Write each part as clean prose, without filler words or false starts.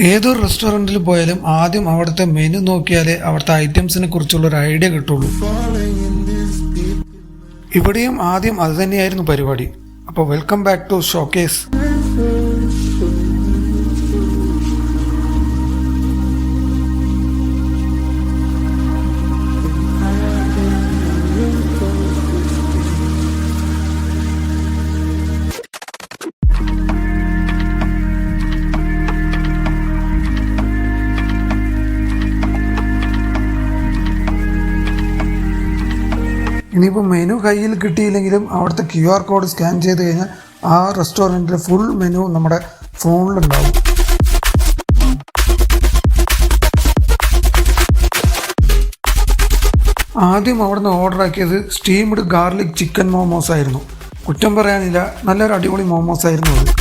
ഏതൊരു റെസ്റ്റോറൻറ്റിൽ പോയാലും ആദ്യം അവിടുത്തെ മെനു നോക്കിയാലേ അവിടുത്തെ ഐറ്റംസിനെ കുറിച്ചുള്ളൊരു ഐഡിയ കിട്ടുള്ളൂ. ഇവിടെയും ആദ്യം അത് തന്നെയായിരുന്നു പരിപാടി. അപ്പോൾ വെൽക്കം ബാക്ക് ടു ഷോക്കേസ്. ഇനിയിപ്പോൾ മെനു കയ്യിൽ കിട്ടിയില്ലെങ്കിലും അവിടുത്തെ QR കോഡ് സ്കാൻ ചെയ്ത് കഴിഞ്ഞാൽ ആ റെസ്റ്റോറൻറ്റിലെ ഫുൾ മെനു നമ്മുടെ ഫോണിലുണ്ടാവും. ആദ്യം അവിടുന്ന് ഓർഡർ ആക്കിയത് സ്റ്റീംഡ് ഗാർലിക് ചിക്കൻ മോമോസ് ആയിരുന്നു. കുറ്റം പറയാനില്ല, നല്ലൊരു അടിപൊളി മോമോസ് ആയിരുന്നു അത്.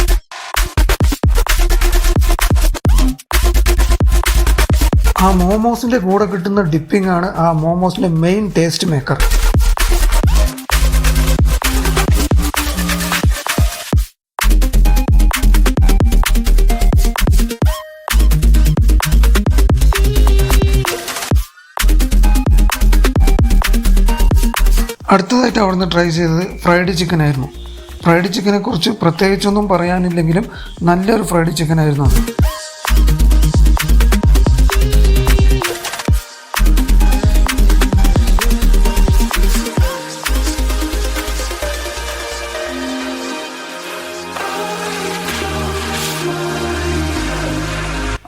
ആ മോമോസിൻ്റെ കൂടെ കിട്ടുന്ന ഡിപ്പിംഗ് ആണ് ആ മോമോസിൻ്റെ മെയിൻ ടേസ്റ്റ് മേക്കർ. അടുത്തതായിട്ട് അവിടുന്ന് ട്രൈ ചെയ്തത് ഫ്രൈഡ് ചിക്കൻ ആയിരുന്നു. ഫ്രൈഡ് ചിക്കനെ കുറിച്ച് പ്രത്യേകിച്ചൊന്നും പറയാനില്ലെങ്കിലും നല്ലൊരു ഫ്രൈഡ് ചിക്കൻ ആയിരുന്നു അത്.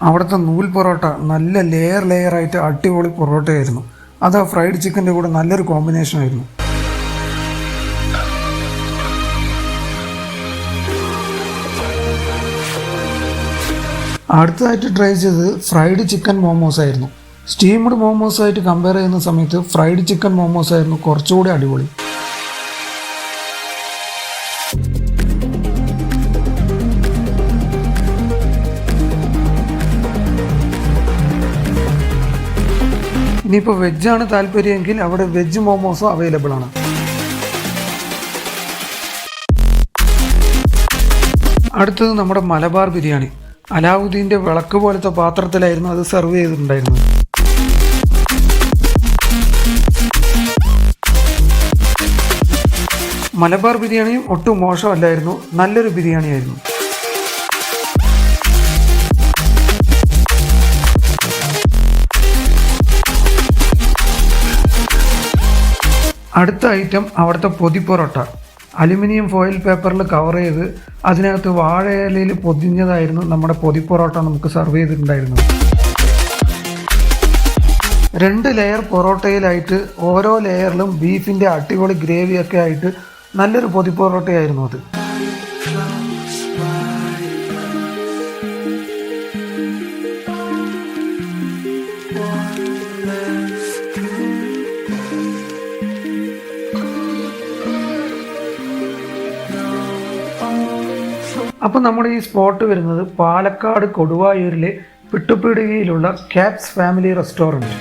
അവിടുത്തെ നൂൽ പൊറോട്ട നല്ല ലെയറായിട്ട് അടിപൊളി പൊറോട്ടയായിരുന്നു. അത് ആ ഫ്രൈഡ് ചിക്കൻ്റെ കൂടെ നല്ലൊരു കോമ്പിനേഷൻ ആയിരുന്നു. അടുത്തതായിട്ട് ട്രൈ ചെയ്തത് ഫ്രൈഡ് ചിക്കൻ മോമോസ് ആയിരുന്നു. സ്റ്റീംഡ് മോമോസായിട്ട് കമ്പയർ ചെയ്യുന്ന സമയത്ത് ഫ്രൈഡ് ചിക്കൻ മോമോസ് ആയിരുന്നു കുറച്ചുകൂടി അടിപൊളി. ഇനിയിപ്പോൾ വെജാണ് താല്പര്യമെങ്കിൽ അവിടെ വെജ് മോമോസും അവൈലബിൾ ആണ്. അടുത്തത് നമ്മുടെ മലബാർ ബിരിയാണി. അലാവുദ്ദീൻ്റെ വിളക്ക് പോലത്തെ പാത്രത്തിലായിരുന്നു അത് സെർവ് ചെയ്തിട്ടുണ്ടായിരുന്നത്. മലബാർ ബിരിയാണിയും ഒട്ടും മോശമല്ലായിരുന്നു, നല്ലൊരു ബിരിയാണിയായിരുന്നു. അടുത്ത ഐറ്റം അവിടുത്തെ പൊതി പൊറോട്ട. അലുമിനിയം ഫോയിൽ പേപ്പറിൽ കവർ ചെയ്ത് അതിനകത്ത് വാഴയിലയിൽ പൊതിഞ്ഞതായിരുന്നു നമ്മുടെ പൊതി പൊറോട്ട നമുക്ക് സെർവ് ചെയ്തിട്ടുണ്ടായിരുന്നത്. 2 ലെയർ പൊറോട്ടയിലായിട്ട് ഓരോ ലെയറിലും ബീഫിൻ്റെ അടിപൊളി ഗ്രേവിയൊക്കെ ആയിട്ട് നല്ലൊരു പൊതി പൊറോട്ടയായിരുന്നു അത്. അപ്പോൾ നമ്മുടെ ഈ സ്പോട്ട് വരുന്നത് പാലക്കാട് കൊടുവായൂരിലെ പിട്ടുപീടികയിലുള്ള ക്യാപ്സ് ഫാമിലി റെസ്റ്റോറൻറ്റ്.